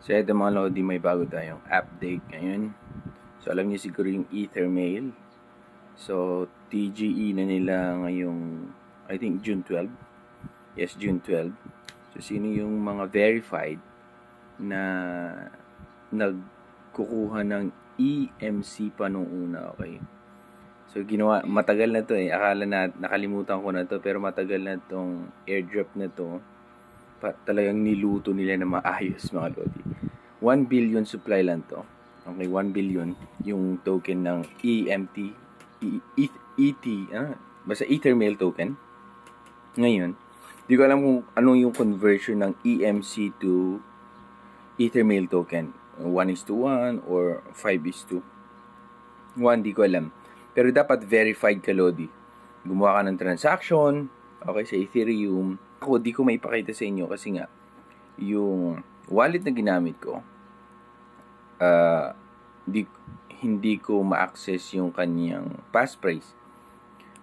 So ito mga Lodi, may bago tayong update ngayon. So alam niyo siguro yung Ethermail. So TGE na nila ngayong, I think June 12. Yes, June 12. So sino yung mga verified na nagkukuha ng EMC pa nung una, okay? So ginawa, matagal na to akala na, nakalimutan ko na to, pero matagal na tong airdrop na to. Talagang niluto nila na maayos mga Lodi. 1 billion supply lang to. Okay, 1 billion yung token ng EMT, basta Ethermail token. Ngayon, di ko alam kung ano yung conversion ng EMC to Ethermail token. 1:1 or 5:1, di ko alam. Pero dapat verified ka, Lodi. Gumawa ka ng transaction, okay, sa Ethereum. Ako, di ko maipakita sa inyo kasi nga, yung wallet na ginamit ko, hindi ko ma-access yung kanyang passphrase.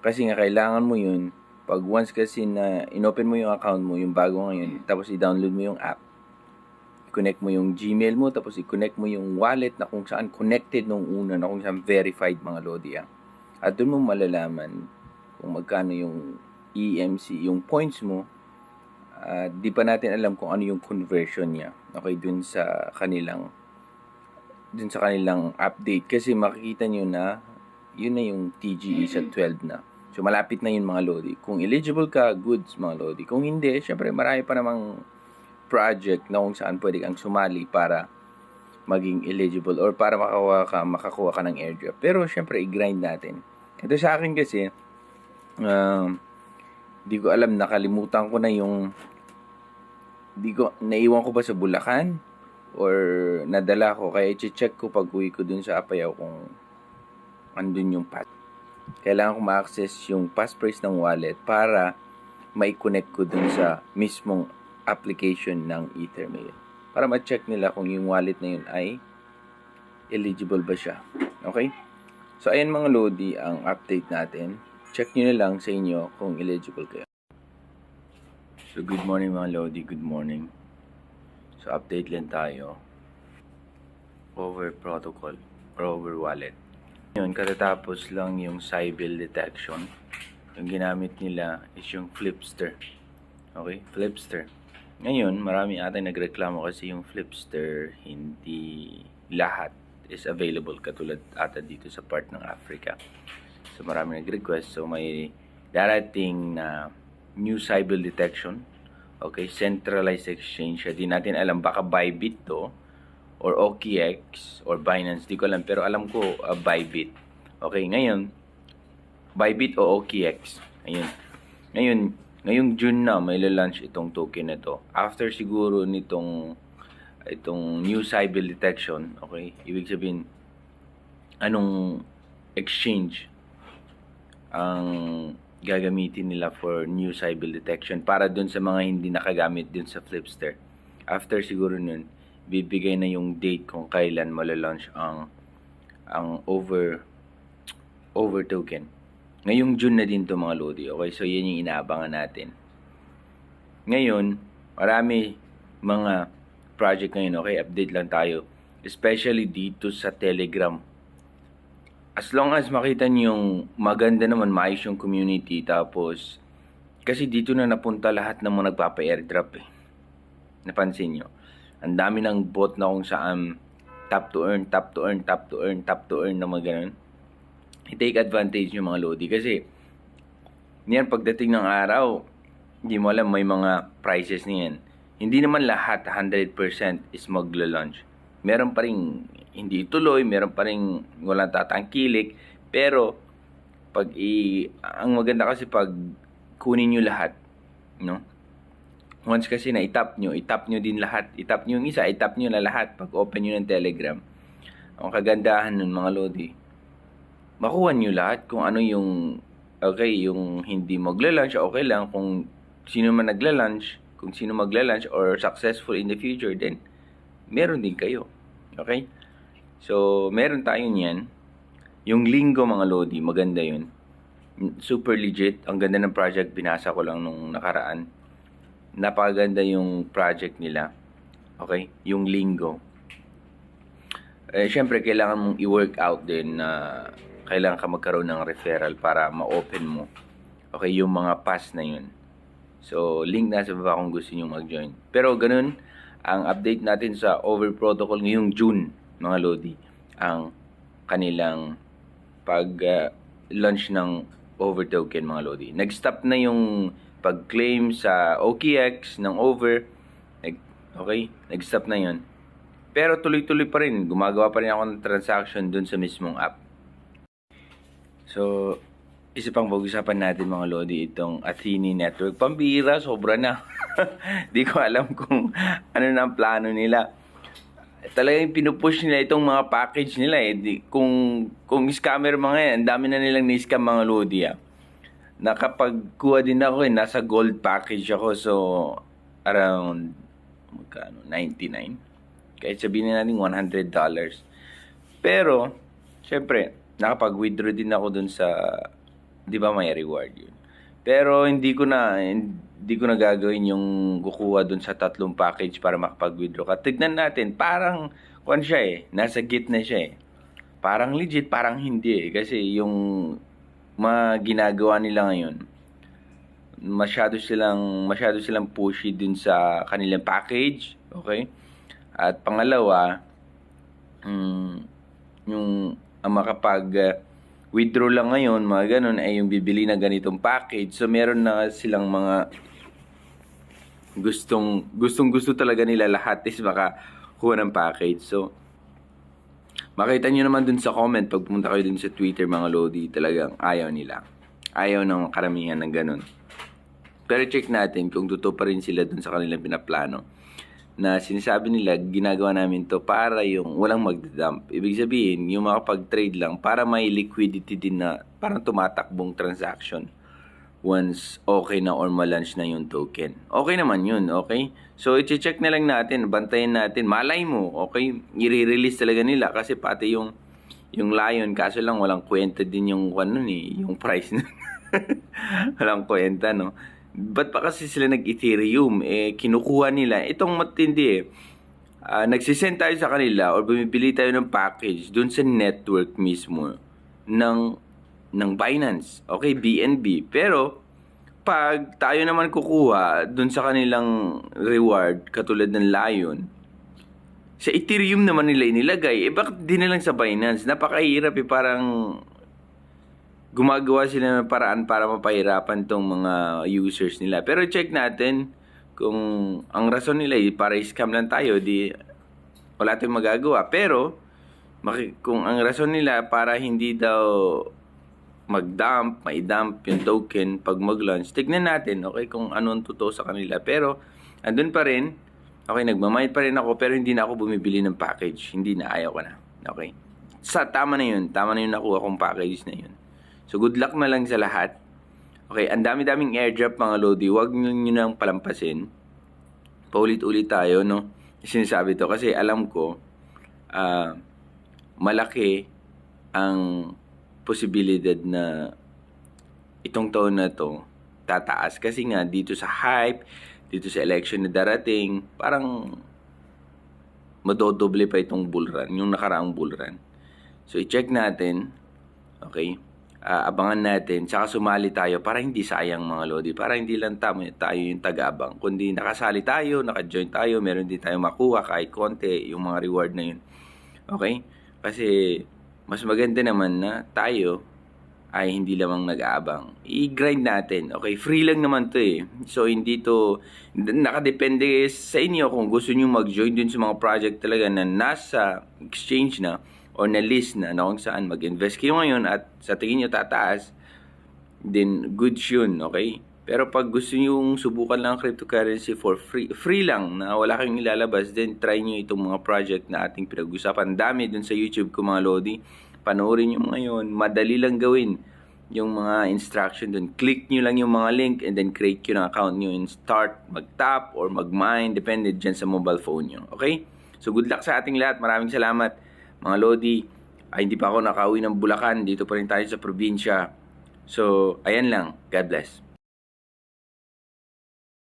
Kasi nga, kailangan mo yun, pag once kasi na inopen mo yung account mo, yung bago ngayon, tapos i-download mo yung app, i-connect mo yung Gmail mo, tapos i-connect mo yung wallet na kung saan connected nung una, na kung saan verified mga Lodi. At doon mo malalaman kung magkano yung EMC, yung points mo. Di pa natin alam kung ano yung conversion niya, okay, dun sa kanilang update. Kasi makikita nyo na yun na yung TGE sa 12 na. So malapit na yun mga Lodi. Kung eligible ka, goods mga Lodi. Kung hindi, syempre marami pa namang project na kung saan pwede kang sumali para maging eligible or para makakuha ka ng airdrop. Pero syempre i-grind natin. Ito sa akin kasi, di ko alam, nakalimutan ko na yung, naiwan ko ba sa Bulacan or nadala ko, kaya i-check ko pag uwi ko dun sa Apayao kung andun yung pass. Kailangan ko ma-access yung passphrase ng wallet para ma-connect ko dun sa mismong application ng Ethermail. Para ma-check nila kung yung wallet na yun ay eligible ba siya. Okay? So, ayan mga Lodi ang update natin. Check nyo na lang sa inyo kung eligible kayo. So, good morning mga Lodi. Good morning. So, update lang tayo over protocol or over wallet. Yun, katatapos lang yung Sybil detection. Yung ginamit nila is yung Flipster. Okay? Flipster. Ngayon, marami ata nagreklamo kasi yung Flipster hindi lahat is available, katulad ata dito sa part ng Africa. So, marami nag-request. So, may darating na new Sybil detection. Okay, centralized exchange. Di natin alam, baka Bybit to or OKX or Binance, di ko alam, pero alam ko Bybit. Okay, ngayon Bybit o OKX. Ngayong June na may launch itong token na to. After siguro itong new Sybil detection, okay? Ibig sabihin, anong exchange ang gagamitin nila for new Sybil detection para dun sa mga hindi nakagamit dun sa Flipster. After siguro nun, bibigay na yung date kung kailan malalaunch ang over token. Ngayong June na din to mga Lodi. Okay, so yan yung inaabangan natin. Ngayon, marami mga project ngayon. Okay, update lang tayo. Especially dito sa Telegram. As long as makita niyo yung maganda naman, maayos yung community. Tapos, kasi dito na napunta lahat ng mga nagpapa-airdrop eh. Napansin nyo? Ang dami ng bot na kung saan tap to earn na mga ganun. I-take advantage nyo mga Lodi. Kasi, niyan pagdating ng araw, hindi mo alam, may mga prices niyan. Hindi naman lahat 100% is magla-launch. Meron pa rin hindi ituloy, meron pa rin walang tatangkilik. Pero, ang maganda kasi pag kunin nyo lahat, no? Once kasi na itap nyo din lahat. Itap nyo yung isa, itap nyo na lahat pag open nyo ng Telegram. Ang kagandahan nun mga Lodi, makuha nyo lahat kung ano yung, okay, yung hindi magla-launch, okay lang. Kung sino man nagla-launch, kung sino magla-launch or successful in the future, then meron din kayo. Okay? So, meron tayo niyan. Yung Linggo mga Lodi, maganda yun. Super legit. Ang ganda ng project, binasa ko lang nung nakaraan. Napakaganda yung project nila. Okay? Yung linggo. Syempre, kailangan mong i-work out din na kailangan ka magkaroon ng referral para ma-open mo. Okay, yung mga pass na yun. So, link na sa baba kung gusto nyo mag-join. Pero ganun, ang update natin sa Over Protocol ngayong June, mga Lodi, ang kanilang pag-launch ng Over Token, mga Lodi. Nag-stop na yung pag-claim sa OKX ng Over. Okay, nag-stop na yun. Pero tuloy-tuloy pa rin. Gumagawa pa rin ako ng transaction dun sa mismong app. So, isa pang pag-usapan natin, mga Lodi, itong Athene Network. Pambira, sobra na. Di ko alam kung ano na ang plano nila. Talagang pinupush nila itong mga package nila eh. Kung scammer mga yan, ang dami na nilang ni-scam, mga Lodi ah. Nakapagkuha din ako eh, nasa gold package ako. So, around, magkano, 99. Kahit sabihin na natin $100. Pero, syempre, nakapag-withdraw din ako dun sa, di ba may reward yun. Pero hindi ko na gagawin yung kukuha dun sa 3 package para makapag-withdraw ka. Tignan natin, parang, kung siya eh, nasa gitna siya eh. Parang legit, parang hindi eh. Kasi yung mga ginagawa nila ngayon, masyado silang pushy dun sa kanilang package, okay? At pangalawa, yung makapag-withdraw lang ngayon, mga ganun, ay yung bibili na ganitong package. So, meron na silang mga gusto talaga nila lahat is makakuha ng package. So, makita nyo naman dun sa comment, pag pumunta kayo dun sa Twitter, mga Lodi, talagang ayaw nila. Ayaw ng karamihan ng ganun. Pero check natin kung totoo pa rin sila dun sa kanilang pinaplano. Na sinasabi nila, ginagawa namin to para yung walang magdadump. Ibig sabihin, yung makapag-trade lang para may liquidity din na parang tumatakbong transaction once okay na or ma-launch na yung token. Okay naman yun, okay? So, i-check na lang natin, bantayan natin, malay mo, okay? I-release talaga nila kasi pati yung Lion, kaso lang walang kwenta din yung yung price na. Walang kwenta, no? Ba't pa kasi sila nag-Ethereum? Kinukuha nila. Itong matindi eh. Nagsisend tayo sa kanila or bumibili tayo ng package dun sa network mismo ng Binance. Okay, BNB. Pero, pag tayo naman kukuha dun sa kanilang reward, katulad ng Lion, sa Ethereum naman nila inilagay. Bakit di na lang sa Binance? Napakahirap eh. Parang gumagawa sila ng paraan para mapahirapan tong mga users nila. Pero check natin kung ang rason nila para scam lang tayo, di wala tayong magagawa. Pero kung ang rason nila para hindi daw may dump yung token pag mag-launch, tignan natin, okay, kung anong totoo sa kanila. Pero andun pa rin, okay, nagmamahid pa rin ako, pero hindi na ako bumibili ng package. Hindi na, ayaw ko na. Okay? Tama na yun nakuha kong package na yun. So, good luck na lang sa lahat. Okay, ang dami-daming airdrop, mga Lodi. Huwag nyo nang palampasin. Paulit-ulit tayo, no? Sinasabi to kasi alam ko, malaki ang posibilidad na itong taon na to tataas. Kasi nga, dito sa hype, dito sa election na darating, parang madodoble pa itong bull run, yung nakaraang bull run. So, i-check natin. Okay? Abangan natin, tsaka sumali tayo para hindi sayang, mga Lodi, para hindi lang tayo yung taga-abang, kundi nakasali tayo, naka-join tayo, meron din tayo makuha kahit konti yung mga reward na yun. Okay? Kasi mas maganda naman na tayo ay hindi lamang nag-aabang. I-grind natin. Okay? Free lang naman to eh. So, hindi to, nakadepende sa inyo kung gusto nyo mag-join dun sa mga project talaga na nasa exchange na o na list na kung saan mag-invest kayo ngayon at sa tingin nyo tataas, then good yun, okay? Pero pag gusto nyo subukan lang cryptocurrency for free lang na wala kayong ilalabas, then try nyo itong mga project na ating pinag-usapan. Dami dun sa YouTube ko, mga Lodi. Panoorin nyo ngayon, madali lang gawin yung mga instruction dun. Click nyo lang yung mga link and then create nyo ng account nyo and start mag-tap or mag-mine, depende dyan sa mobile phone nyo, okay? So good luck sa ating lahat. Maraming salamat. Mga Lodi, hindi pa ako nakauwi ng Bulacan. Dito pa rin tayo sa probinsya. So, ayan lang. God bless.